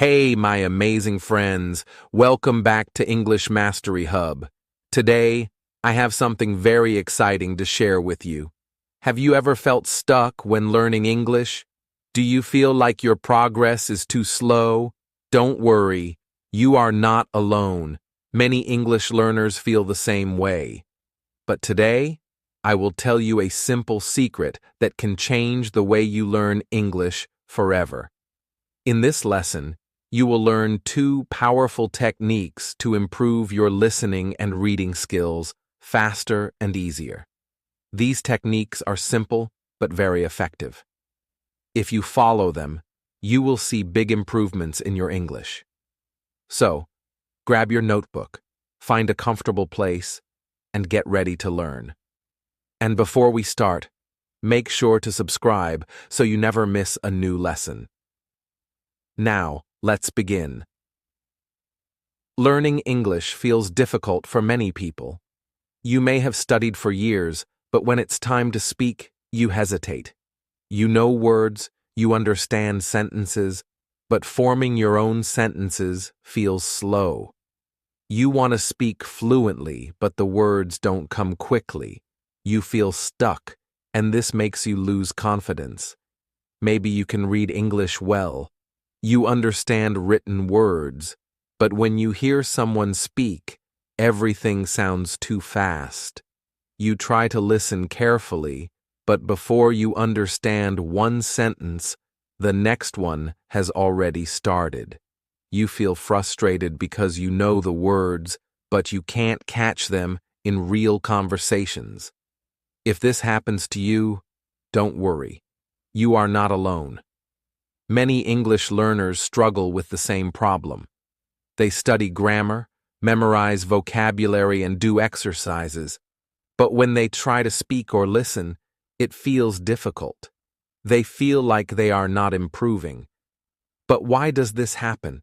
Hey, my amazing friends. Welcome back to English Mastery Hub. Today, I have something very exciting to share with you. Have you ever felt stuck when learning English? Do you feel like your progress is too slow? Don't worry, you are not alone. Many English learners feel the same way. But today, I will tell you a simple secret that can change the way you learn English forever. In this lesson, you will learn two powerful techniques to improve your listening and reading skills faster and easier. These techniques are simple but very effective. If you follow them, you will see big improvements in your English. So, grab your notebook, find a comfortable place, and get ready to learn. And before we start, make sure to subscribe so you never miss a new lesson. Now, let's begin. Learning English feels difficult for many people. You may have studied for years, but when it's time to speak, you hesitate. You know words, you understand sentences, but forming your own sentences feels slow. You want to speak fluently, but the words don't come quickly. You feel stuck, and this makes you lose confidence. Maybe you can read English well. You understand written words, but when you hear someone speak, everything sounds too fast. You try to listen carefully, but before you understand one sentence, the next one has already started. You feel frustrated because you know the words, but you can't catch them in real conversations. If this happens to you, don't worry. You are not alone. Many English learners struggle with the same problem. They study grammar, memorize vocabulary, and do exercises, but when they try to speak or listen, it feels difficult. They feel like they are not improving. But why does this happen?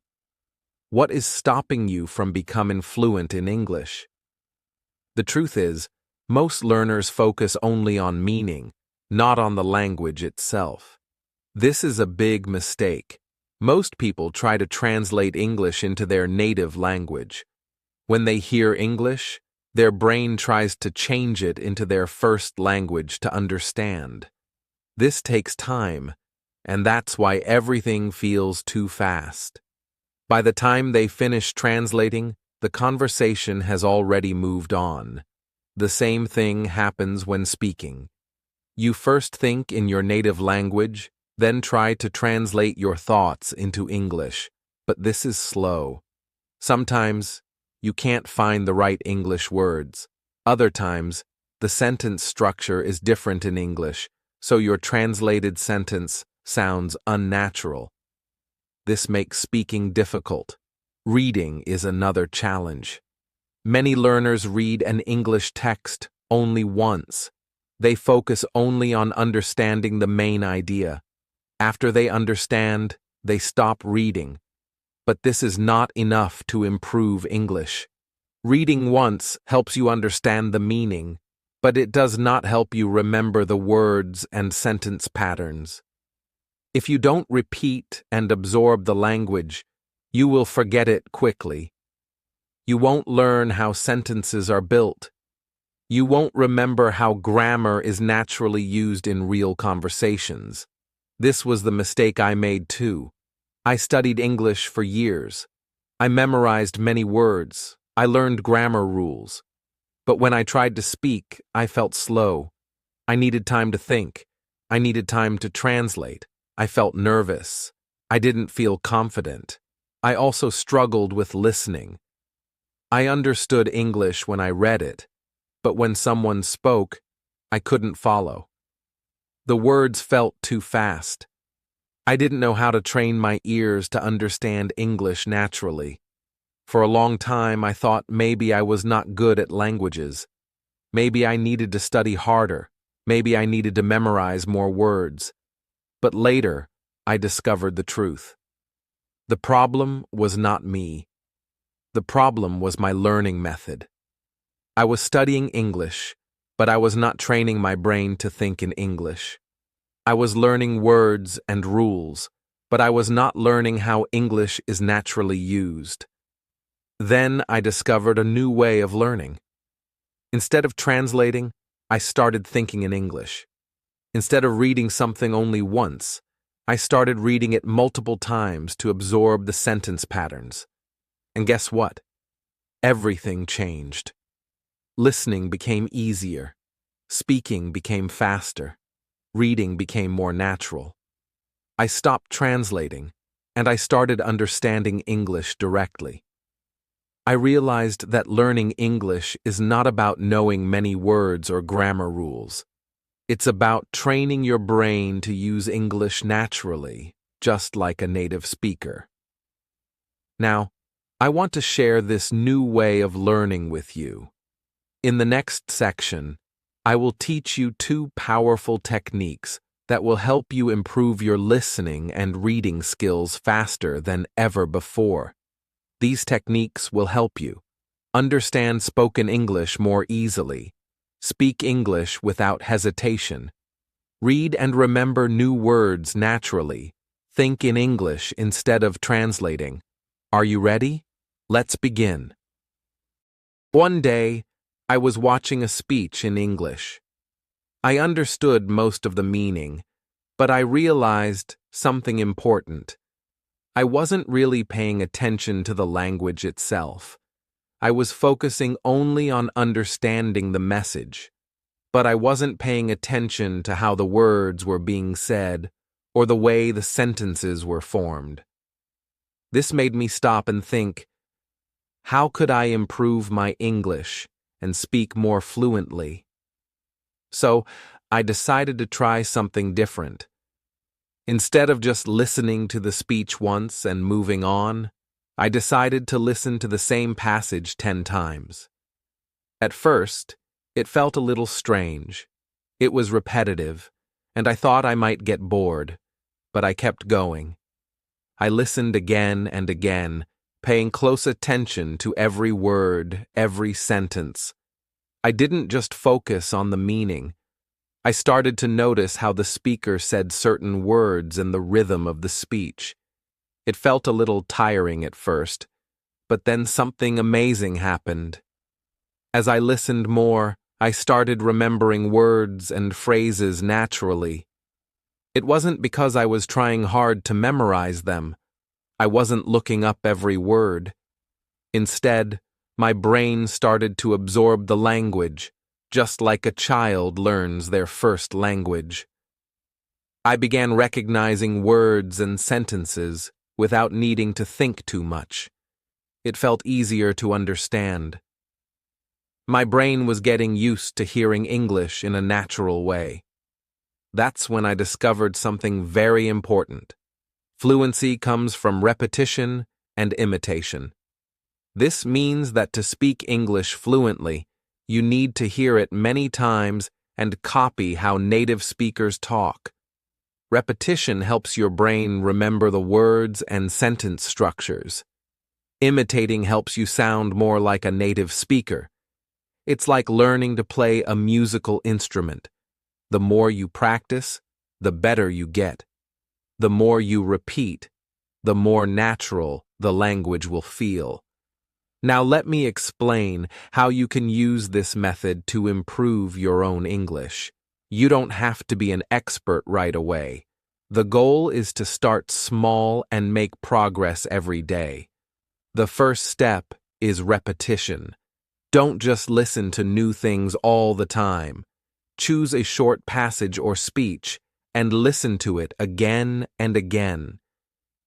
What is stopping you from becoming fluent in English? The truth is, most learners focus only on meaning, not on the language itself. This is a big mistake. Most people try to translate English into their native language. When they hear English, their brain tries to change it into their first language to understand. This takes time, and that's why everything feels too fast. By the time they finish translating, the conversation has already moved on. The same thing happens when speaking. You first think in your native language, then try to translate your thoughts into English, but this is slow. Sometimes, you can't find the right English words. Other times, the sentence structure is different in English, so your translated sentence sounds unnatural. This makes speaking difficult. Reading is another challenge. Many learners read an English text only once. They focus only on understanding the main idea. After they understand, they stop reading. But this is not enough to improve English. Reading once helps you understand the meaning, but it does not help you remember the words and sentence patterns. If you don't repeat and absorb the language, you will forget it quickly. You won't learn how sentences are built. You won't remember how grammar is naturally used in real conversations. This was the mistake I made too. I studied English for years. I memorized many words. I learned grammar rules. But when I tried to speak, I felt slow. I needed time to think. I needed time to translate. I felt nervous. I didn't feel confident. I also struggled with listening. I understood English when I read it, but when someone spoke, I couldn't follow. The words felt too fast. I didn't know how to train my ears to understand English naturally. For a long time, I thought maybe I was not good at languages. Maybe I needed to study harder. Maybe I needed to memorize more words. But later, I discovered the truth. The problem was not me. The problem was my learning method. I was studying English, but I was not training my brain to think in English. I was learning words and rules, but I was not learning how English is naturally used. Then I discovered a new way of learning. Instead of translating, I started thinking in English. Instead of reading something only once, I started reading it multiple times to absorb the sentence patterns. And guess what? Everything changed. Listening became easier. Speaking became faster. Reading became more natural. I stopped translating, and I started understanding English directly. I realized that learning English is not about knowing many words or grammar rules. It's about training your brain to use English naturally, just like a native speaker. Now, I want to share this new way of learning with you. In the next section, I will teach you 2 powerful techniques that will help you improve your listening and reading skills faster than ever before. These techniques will help you understand spoken English more easily, speak English without hesitation, read and remember new words naturally, think in English instead of translating. Are you ready? Let's begin. One day, I was watching a speech in English. I understood most of the meaning, but I realized something important. I wasn't really paying attention to the language itself. I was focusing only on understanding the message, but I wasn't paying attention to how the words were being said or the way the sentences were formed. This made me stop and think, how could I improve my English and speak more fluently? So, I decided to try something different. Instead of just listening to the speech once and moving on, I decided to listen to the same passage 10 times. At first, it felt a little strange. It was repetitive, and I thought I might get bored, but I kept going. I listened again and again, paying close attention to every word, every sentence. I didn't just focus on the meaning. I started to notice how the speaker said certain words and the rhythm of the speech. It felt a little tiring at first, but then something amazing happened. As I listened more, I started remembering words and phrases naturally. It wasn't because I was trying hard to memorize them. I wasn't looking up every word. Instead, my brain started to absorb the language, just like a child learns their first language. I began recognizing words and sentences without needing to think too much. It felt easier to understand. My brain was getting used to hearing English in a natural way. That's when I discovered something very important. Fluency comes from repetition and imitation. This means that to speak English fluently, you need to hear it many times and copy how native speakers talk. Repetition helps your brain remember the words and sentence structures. Imitating helps you sound more like a native speaker. It's like learning to play a musical instrument. The more you practice, the better you get. The more you repeat, the more natural the language will feel. Now let me explain how you can use this method to improve your own English. You don't have to be an expert right away. The goal is to start small and make progress every day. The first step is repetition. Don't just listen to new things all the time. Choose a short passage or speech and listen to it again and again.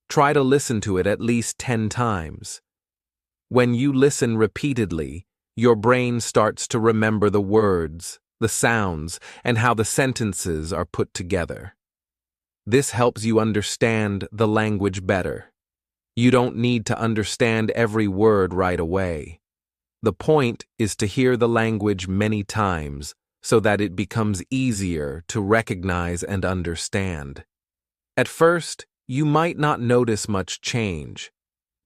Try to listen to it at least 10 times. When you listen repeatedly, your brain starts to remember the words, the sounds, and how the sentences are put together. This helps you understand the language better. You don't need to understand every word right away. The point is to hear the language many times so that it becomes easier to recognize and understand. At first, you might not notice much change,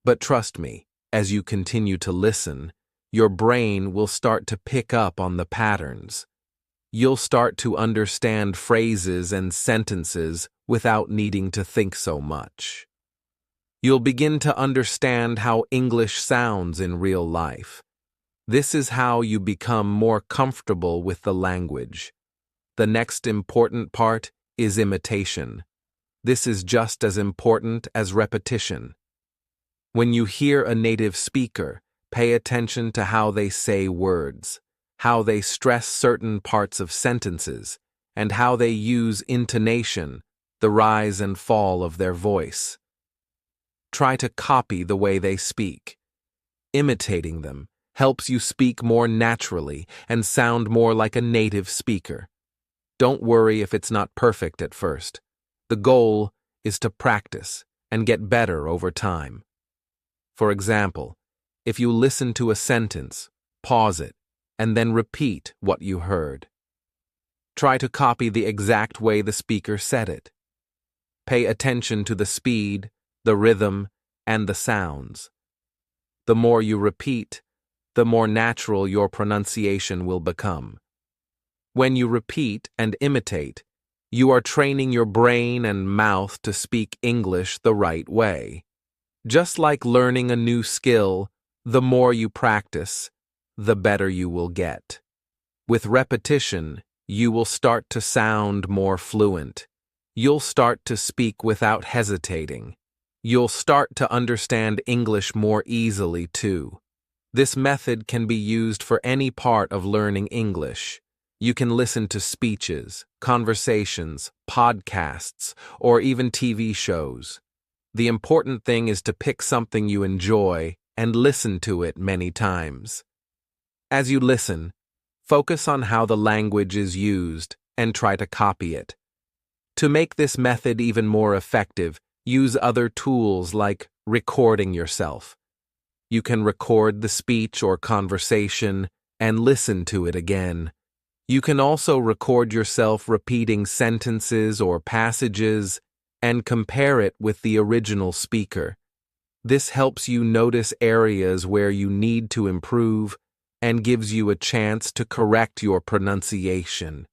but trust me, as you continue to listen, your brain will start to pick up on the patterns. You'll start to understand phrases and sentences without needing to think so much. You'll begin to understand how English sounds in real life. This is how you become more comfortable with the language. The next important part is imitation. This is just as important as repetition. When you hear a native speaker, pay attention to how they say words, how they stress certain parts of sentences, and how they use intonation, the rise and fall of their voice. Try to copy the way they speak. Imitating them helps you speak more naturally and sound more like a native speaker. Don't worry if it's not perfect at first. The goal is to practice and get better over time. For example, if you listen to a sentence, pause it, and then repeat what you heard. Try to copy the exact way the speaker said it. Pay attention to the speed, the rhythm, and the sounds. The more you repeat, the more natural your pronunciation will become. When you repeat and imitate, you are training your brain and mouth to speak English the right way. Just like learning a new skill, the more you practice, the better you will get. With repetition, you will start to sound more fluent. You'll start to speak without hesitating. You'll start to understand English more easily, too. This method can be used for any part of learning English. You can listen to speeches, conversations, podcasts, or even TV shows. The important thing is to pick something you enjoy and listen to it many times. As you listen, focus on how the language is used and try to copy it. To make this method even more effective, use other tools like recording yourself. You can record the speech or conversation and listen to it again. You can also record yourself repeating sentences or passages and compare it with the original speaker. This helps you notice areas where you need to improve and gives you a chance to correct your pronunciation.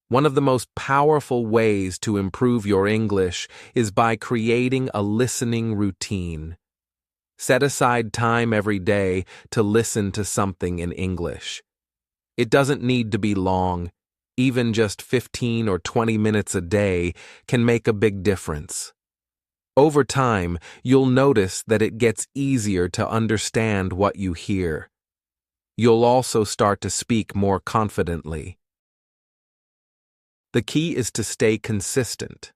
One of the most powerful ways to improve your English is by creating a listening routine. Set aside time every day to listen to something in English. It doesn't need to be long. Even just 15 or 20 minutes a day can make a big difference. Over time, you'll notice that it gets easier to understand what you hear. You'll also start to speak more confidently. The key is to stay consistent.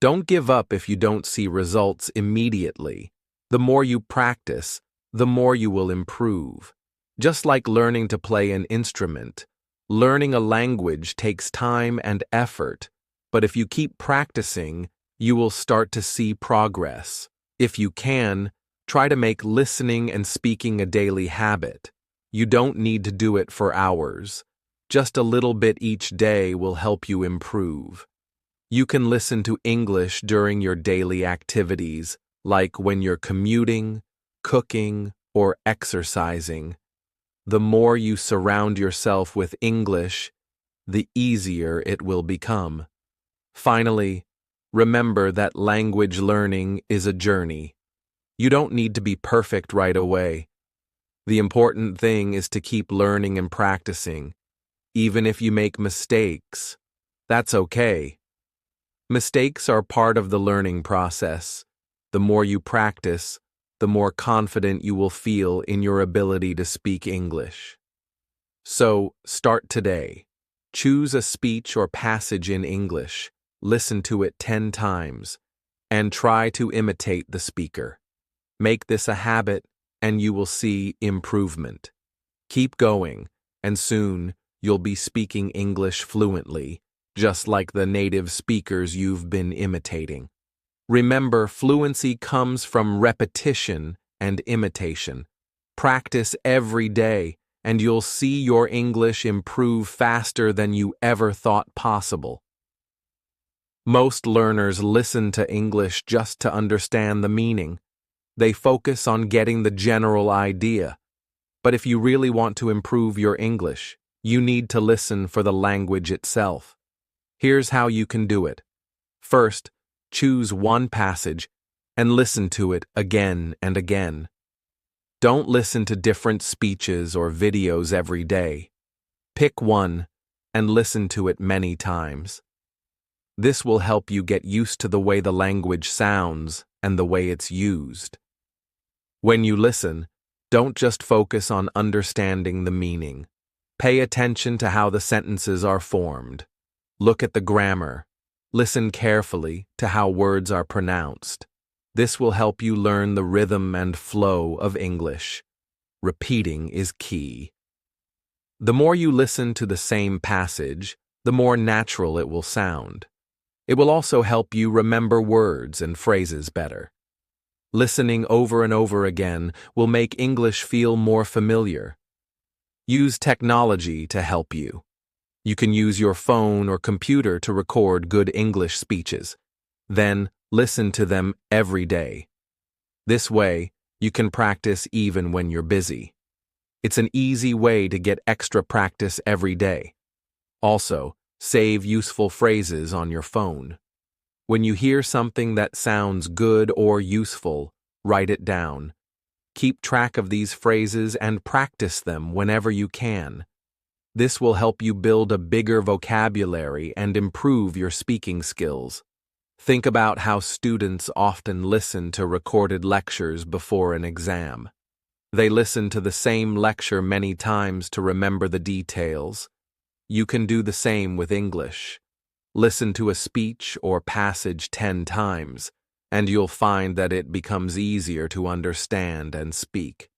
Don't give up if you don't see results immediately. The more you practice, the more you will improve. Just like learning to play an instrument, learning a language takes time and effort, but if you keep practicing, you will start to see progress. If you can, try to make listening and speaking a daily habit. You don't need to do it for hours. Just a little bit each day will help you improve. You can listen to English during your daily activities, like when you're commuting, cooking, or exercising. The more you surround yourself with English, the easier it will become. Finally, remember that language learning is a journey. You don't need to be perfect right away. The important thing is to keep learning and practicing. Even if you make mistakes, that's okay. Mistakes are part of the learning process. The more you practice, the more confident you will feel in your ability to speak English. So, start today. Choose a speech or passage in English, listen to it 10 times, and try to imitate the speaker. Make this a habit, and you will see improvement. Keep going, and soon you'll be speaking English fluently, just like the native speakers you've been imitating. Remember, fluency comes from repetition and imitation. Practice every day, and you'll see your English improve faster than you ever thought possible. Most learners listen to English just to understand the meaning. They focus on getting the general idea. But if you really want to improve your English, you need to listen for the language itself. Here's how you can do it. First, Choose one passage and listen to it again and again. Don't listen to different speeches or videos every day. Pick one and listen to it many times. This will help you get used to the way the language sounds and the way it's used. When you listen, don't just focus on understanding the meaning. Pay attention to how the sentences are formed. Look at the grammar. Listen carefully to how words are pronounced. This will help you learn the rhythm and flow of English. Repeating is key. The more you listen to the same passage, the more natural it will sound. It will also help you remember words and phrases better. Listening over and over again will make English feel more familiar. Use technology to help you. You can use your phone or computer to record good English speeches. Then, listen to them every day. This way, you can practice even when you're busy. It's an easy way to get extra practice every day. Also, save useful phrases on your phone. When you hear something that sounds good or useful, write it down. Keep track of these phrases and practice them whenever you can. This will help you build a bigger vocabulary and improve your speaking skills. Think about how students often listen to recorded lectures before an exam. They listen to the same lecture many times to remember the details. You can do the same with English. Listen to a speech or passage 10 times, and you'll find that it becomes easier to understand and speak.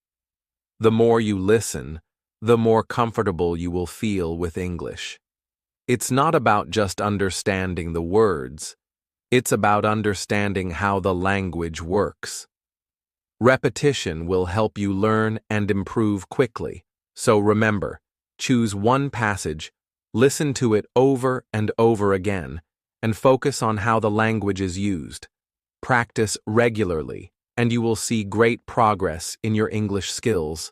The more you listen, the more comfortable you will feel with English. It's not about just understanding the words. It's about understanding how the language works. Repetition will help you learn and improve quickly. So remember, choose one passage, listen to it over and over again, and focus on how the language is used. Practice regularly, and you will see great progress in your English skills.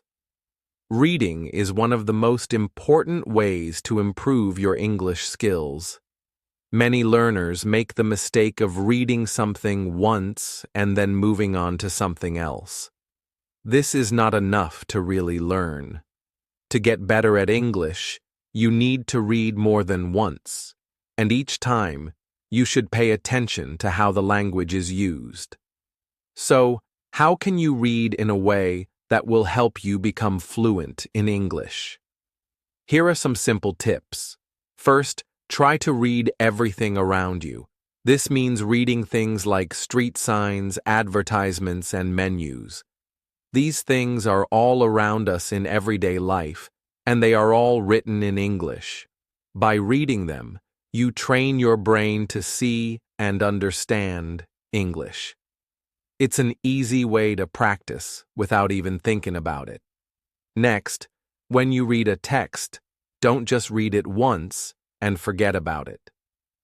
Reading is one of the most important ways to improve your English skills. Many learners make the mistake of reading something once and then moving on to something else. This is not enough to really learn. To get better at English, you need to read more than once, and each time, you should pay attention to how the language is used. So, how can you read in a way that will help you become fluent in English? Here are some simple tips. First, try to read everything around you. This means reading things like street signs, advertisements, and menus. These things are all around us in everyday life, and they are all written in English. By reading them, you train your brain to see and understand English. It's an easy way to practice without even thinking about it. Next, when you read a text, don't just read it once and forget about it.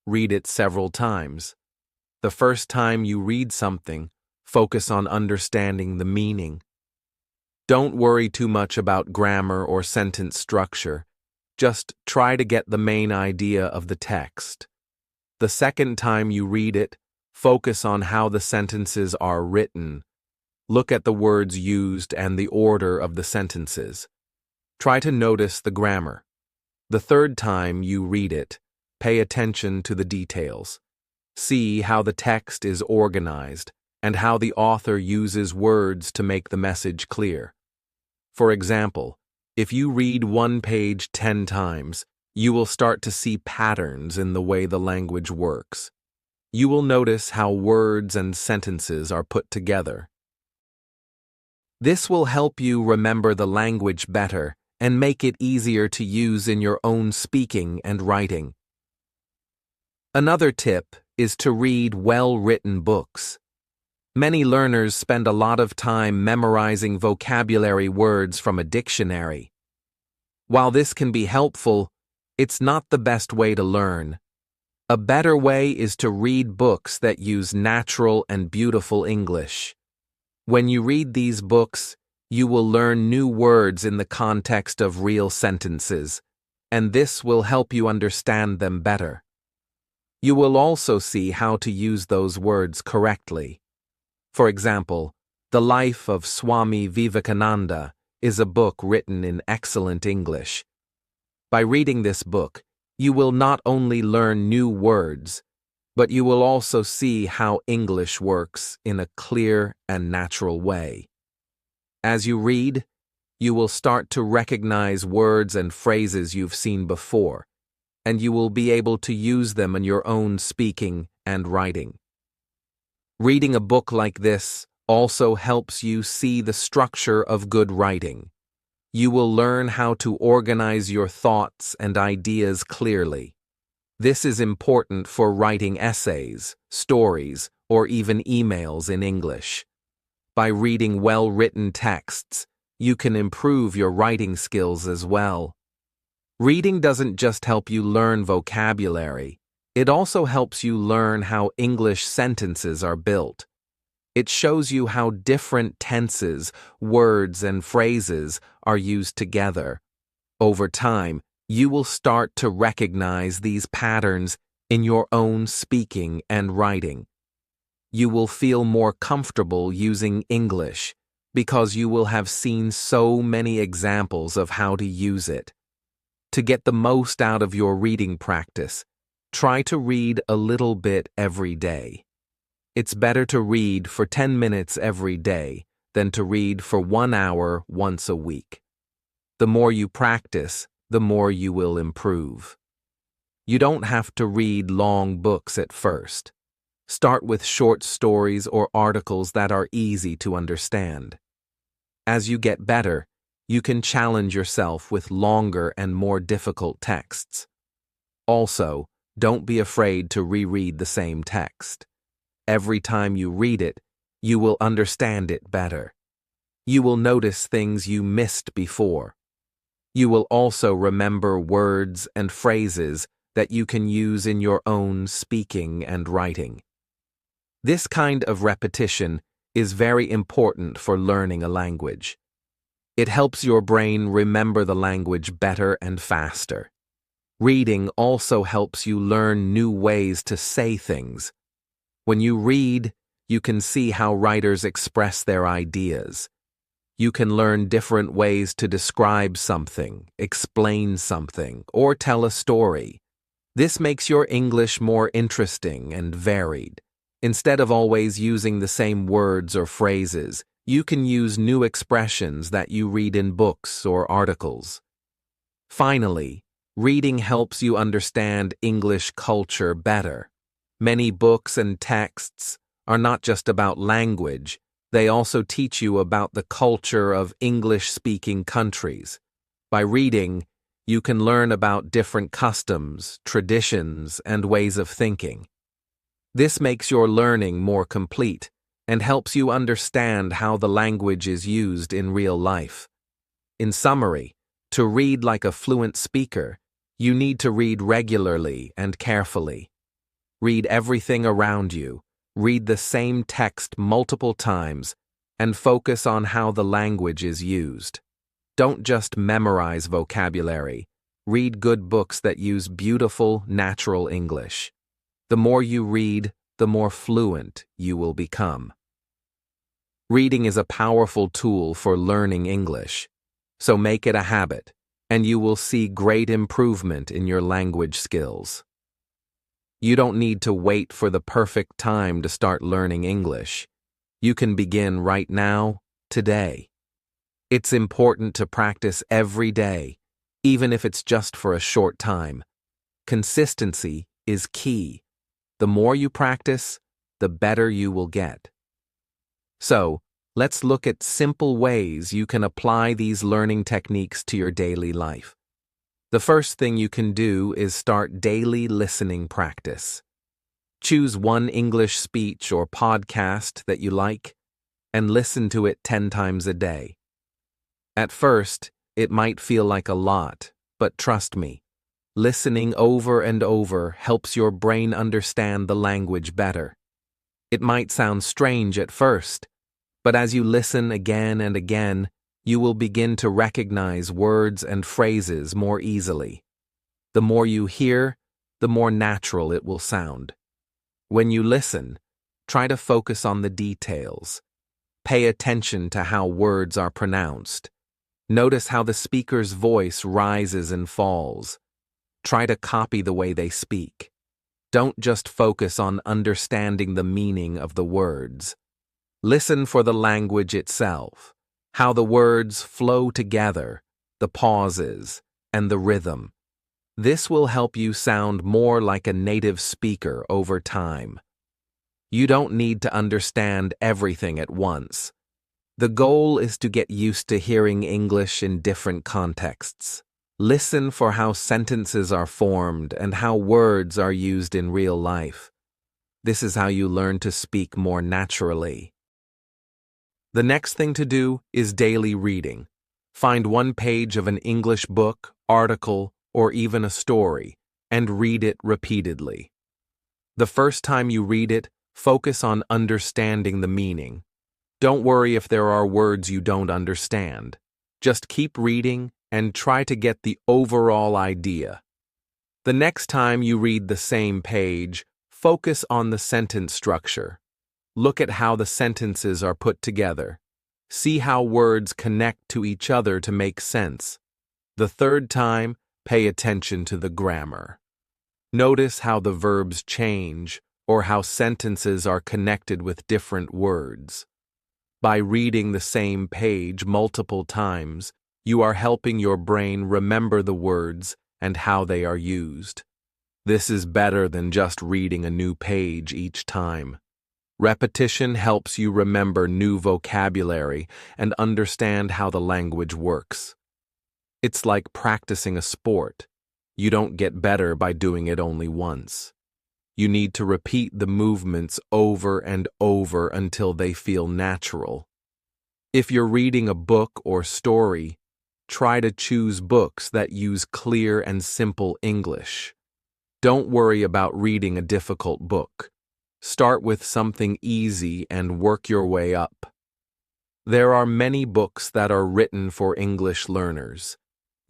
Read it several times. The first time you read something, focus on understanding the meaning. Don't worry too much about grammar or sentence structure. Just try to get the main idea of the text. The second time you read it, focus on how the sentences are written. Look at the words used and the order of the sentences. Try to notice the grammar. The third time you read it, pay attention to the details. See how the text is organized and how the author uses words to make the message clear. For example, if you read one page 10 times, you will start to see patterns in the way the language works. You will notice how words and sentences are put together. This will help you remember the language better and make it easier to use in your own speaking and writing. Another tip is to read well-written books. Many learners spend a lot of time memorizing vocabulary words from a dictionary. While this can be helpful, it's not the best way to learn. A better way is to read books that use natural and beautiful English. When you read these books, you will learn new words in the context of real sentences, and this will help you understand them better. You will also see how to use those words correctly. For example, The Life of Swami Vivekananda is a book written in excellent English. By reading this book, you will not only learn new words, but you will also see how English works in a clear and natural way. As you read, you will start to recognize words and phrases you've seen before, and you will be able to use them in your own speaking and writing. Reading a book like this also helps you see the structure of good writing. You will learn how to organize your thoughts and ideas clearly. This is important for writing essays, stories, or even emails in English. By reading well-written texts, you can improve your writing skills as well. Reading doesn't just help you learn vocabulary, it also helps you learn how English sentences are built. It shows you how different tenses, words, and phrases are used together. Over time, you will start to recognize these patterns in your own speaking and writing. You will feel more comfortable using English because you will have seen so many examples of how to use it. To get the most out of your reading practice, try to read a little bit every day. It's better to read for 10 minutes every day than to read for 1 hour once a week. The more you practice, the more you will improve. You don't have to read long books at first. Start with short stories or articles that are easy to understand. As you get better, you can challenge yourself with longer and more difficult texts. Also, don't be afraid to reread the same text. Every time you read it, you will understand it better. You will notice things you missed before. You will also remember words and phrases that you can use in your own speaking and writing. This kind of repetition is very important for learning a language. It helps your brain remember the language better and faster. Reading also helps you learn new ways to say things. When you read, you can see how writers express their ideas. You can learn different ways to describe something, explain something, or tell a story. This makes your English more interesting and varied. Instead of always using the same words or phrases, you can use new expressions that you read in books or articles. Finally, reading helps you understand English culture better. Many books and texts are not just about language, they also teach you about the culture of English-speaking countries. By reading, you can learn about different customs, traditions, and ways of thinking. This makes your learning more complete and helps you understand how the language is used in real life. In summary, to read like a fluent speaker, you need to read regularly and carefully. Read everything around you, read the same text multiple times, and focus on how the language is used. Don't just memorize vocabulary. Read good books that use beautiful, natural English. The more you read, the more fluent you will become. Reading is a powerful tool for learning English, so make it a habit, and you will see great improvement in your language skills. You don't need to wait for the perfect time to start learning English. You can begin right now, today. It's important to practice every day, even if it's just for a short time. Consistency is key. The more you practice, the better you will get. So, let's look at simple ways you can apply these learning techniques to your daily life. The first thing you can do is start daily listening practice. Choose one English speech or podcast that you like and listen to it 10 times a day. At first, it might feel like a lot, but trust me, listening over and over helps your brain understand the language better. It might sound strange at first, but as you listen again and again, you will begin to recognize words and phrases more easily. The more you hear, the more natural it will sound. When you listen, try to focus on the details. Pay attention to how words are pronounced. Notice how the speaker's voice rises and falls. Try to copy the way they speak. Don't just focus on understanding the meaning of the words. Listen for the language itself, how the words flow together, the pauses, and the rhythm. This will help you sound more like a native speaker over time. You don't need to understand everything at once. The goal is to get used to hearing English in different contexts. Listen for how sentences are formed and how words are used in real life. This is how you learn to speak more naturally. The next thing to do is daily reading. Find one page of an English book, article, or even a story, and read it repeatedly. The first time you read it, focus on understanding the meaning. Don't worry if there are words you don't understand. Just keep reading and try to get the overall idea. The next time you read the same page, focus on the sentence structure. Look at how the sentences are put together. See how words connect to each other to make sense. The third time, pay attention to the grammar. Notice how the verbs change or how sentences are connected with different words. By reading the same page multiple times, you are helping your brain remember the words and how they are used. This is better than just reading a new page each time. Repetition helps you remember new vocabulary and understand how the language works. It's like practicing a sport. You don't get better by doing it only once. You need to repeat the movements over and over until they feel natural. If you're reading a book or story, try to choose books that use clear and simple English. Don't worry about reading a difficult book. Start with something easy and work your way up. There are many books that are written for English learners.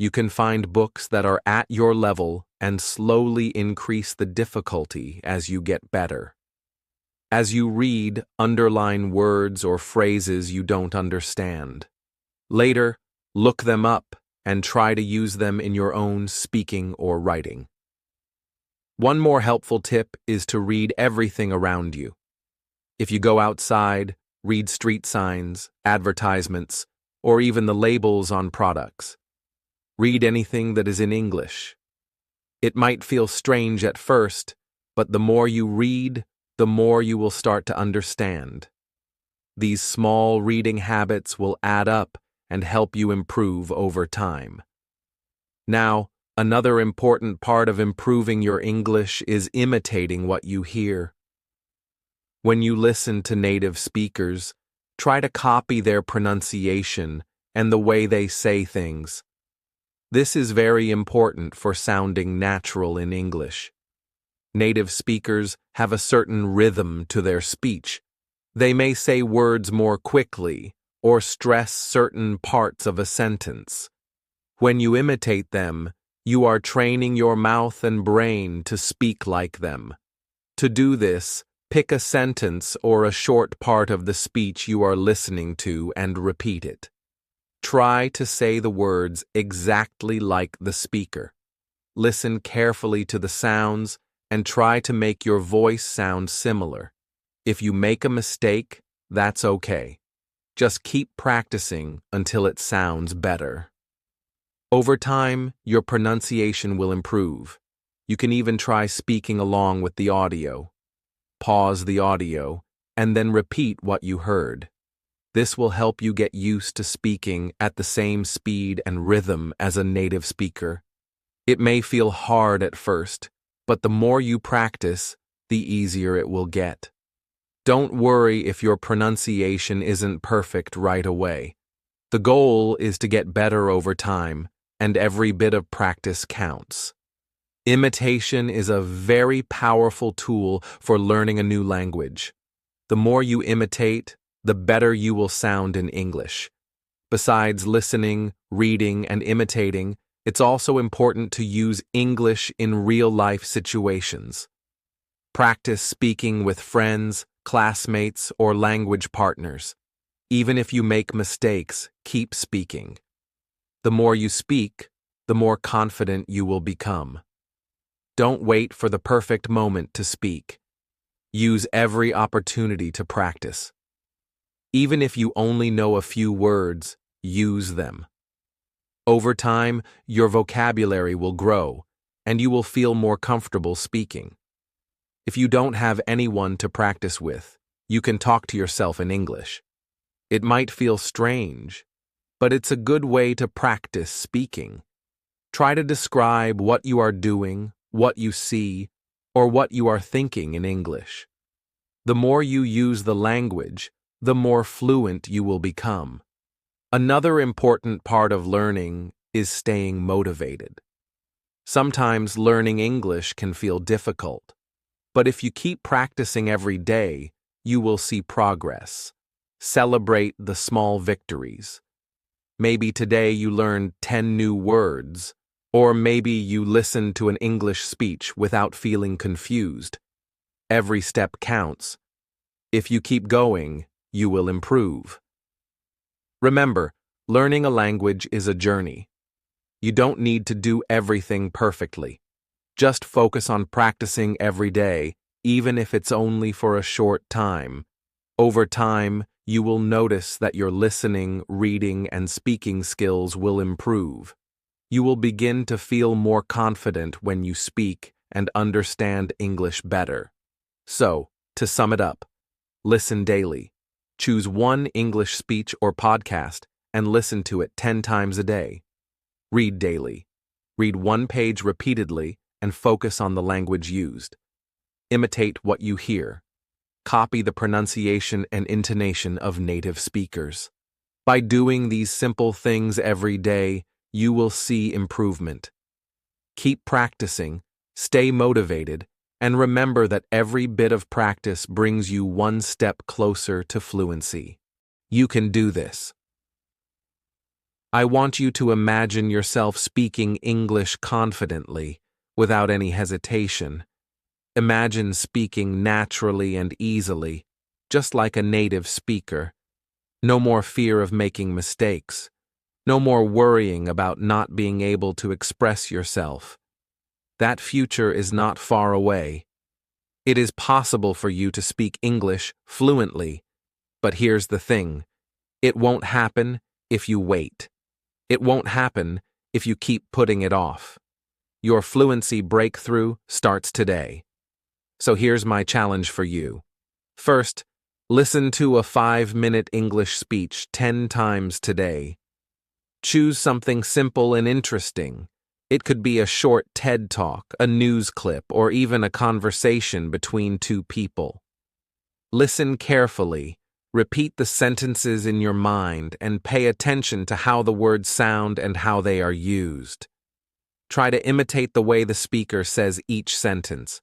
You can find books that are at your level and slowly increase the difficulty as you get better. As you read, underline words or phrases you don't understand. Later, look them up and try to use them in your own speaking or writing. One more helpful tip is to read everything around you. If you go outside, read street signs, advertisements, or even the labels on products. Read anything that is in English. It might feel strange at first, but the more you read, the more you will start to understand. These small reading habits will add up and help you improve over time. Now, another important part of improving your English is imitating what you hear. When you listen to native speakers, try to copy their pronunciation and the way they say things. This is very important for sounding natural in English. Native speakers have a certain rhythm to their speech. They may say words more quickly or stress certain parts of a sentence. When you imitate them, you are training your mouth and brain to speak like them. To do this, pick a sentence or a short part of the speech you are listening to and repeat it. Try to say the words exactly like the speaker. Listen carefully to the sounds and try to make your voice sound similar. If you make a mistake, that's okay. Just keep practicing until it sounds better. Over time, your pronunciation will improve. You can even try speaking along with the audio. Pause the audio, and then repeat what you heard. This will help you get used to speaking at the same speed and rhythm as a native speaker. It may feel hard at first, but the more you practice, the easier it will get. Don't worry if your pronunciation isn't perfect right away. The goal is to get better over time, and every bit of practice counts. Imitation is a very powerful tool for learning a new language. The more you imitate, the better you will sound in English. Besides listening, reading, and imitating, It's also important to use English in real-life situations. Practice speaking with friends, classmates, or language partners. Even if you make mistakes, keep speaking. The more you speak, the more confident you will become. Don't wait for the perfect moment to speak. Use every opportunity to practice. Even if you only know a few words, use them. Over time, your vocabulary will grow, and you will feel more comfortable speaking. If you don't have anyone to practice with, you can talk to yourself in English. It might feel strange, but it's a good way to practice speaking. Try to describe what you are doing, what you see, or what you are thinking in English. The more you use the language, the more fluent you will become. Another important part of learning is staying motivated. Sometimes learning English can feel difficult, but if you keep practicing every day, you will see progress. Celebrate the small victories. Maybe today you learned 10 new words, or maybe you listened to an English speech without feeling confused. Every step counts. If you keep going, you will improve. Remember, learning a language is a journey. You don't need to do everything perfectly. Just focus on practicing every day, even if it's only for a short time. Over time, you will notice that your listening, reading, and speaking skills will improve. You will begin to feel more confident when you speak and understand English better. So, to sum it up, listen daily. Choose one English speech or podcast and listen to it 10 times a day. Read daily. Read one page repeatedly and focus on the language used. Imitate what you hear. Copy the pronunciation and intonation of native speakers. By doing these simple things every day, you will see improvement. Keep practicing, stay motivated, and remember that every bit of practice brings you one step closer to fluency. You can do this. I want you to imagine yourself speaking English confidently, without any hesitation. Imagine speaking naturally and easily, just like a native speaker. No more fear of making mistakes. No more worrying about not being able to express yourself. That future is not far away. It is possible for you to speak English fluently, but here's the thing. It won't happen if you wait. It won't happen if you keep putting it off. Your fluency breakthrough starts today. So here's my challenge for you. First, listen to a 5-minute English speech 10 times today. Choose something simple and interesting. It could be a short TED Talk, a news clip, or even a conversation between two people. Listen carefully, repeat the sentences in your mind, and pay attention to how the words sound and how they are used. Try to imitate the way the speaker says each sentence.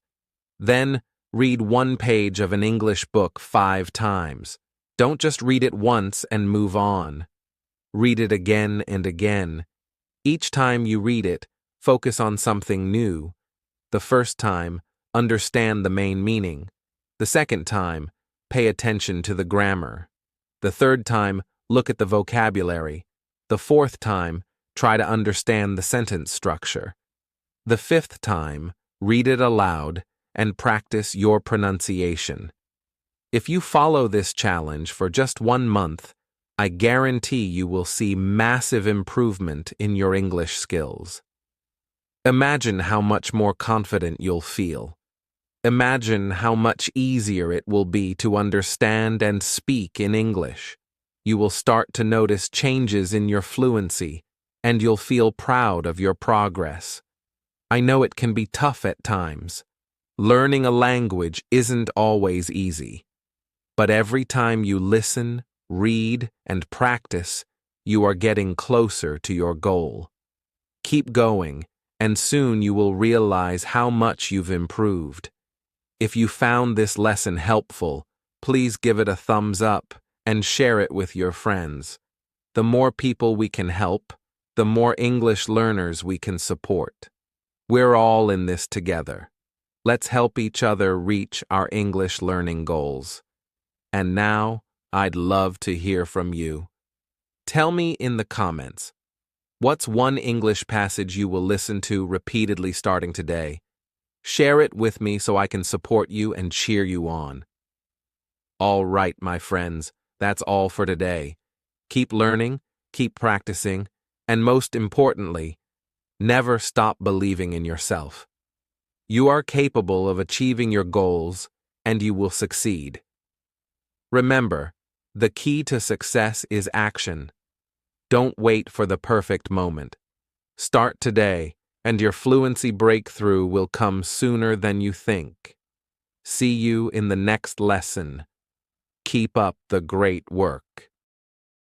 Then, read one page of an English book 5 times. Don't just read it once and move on. Read it again and again. Each time you read it, focus on something new. The first time, understand the main meaning. The second time, pay attention to the grammar. The third time, look at the vocabulary. The fourth time, try to understand the sentence structure. The fifth time, read it aloud and practice your pronunciation. If you follow this challenge for just 1 month, I guarantee you will see massive improvement in your English skills. Imagine how much more confident you'll feel. Imagine how much easier it will be to understand and speak in English. You will start to notice changes in your fluency, and you'll feel proud of your progress. I know it can be tough at times. Learning a language isn't always easy. But every time you listen, read, and practice, you are getting closer to your goal. Keep going, and soon you will realize how much you've improved. If you found this lesson helpful, please give it a thumbs up and share it with your friends. The more people we can help, the more English learners we can support. We're all in this together. Let's help each other reach our English learning goals. And now, I'd love to hear from you. Tell me in the comments, what's one English passage you will listen to repeatedly starting today? Share it with me so I can support you and cheer you on. All right, my friends, that's all for today. Keep learning, keep practicing, and most importantly, never stop believing in yourself. You are capable of achieving your goals, and you will succeed. Remember, the key to success is action. Don't wait for the perfect moment. Start today, and your fluency breakthrough will come sooner than you think. See you in the next lesson. Keep up the great work.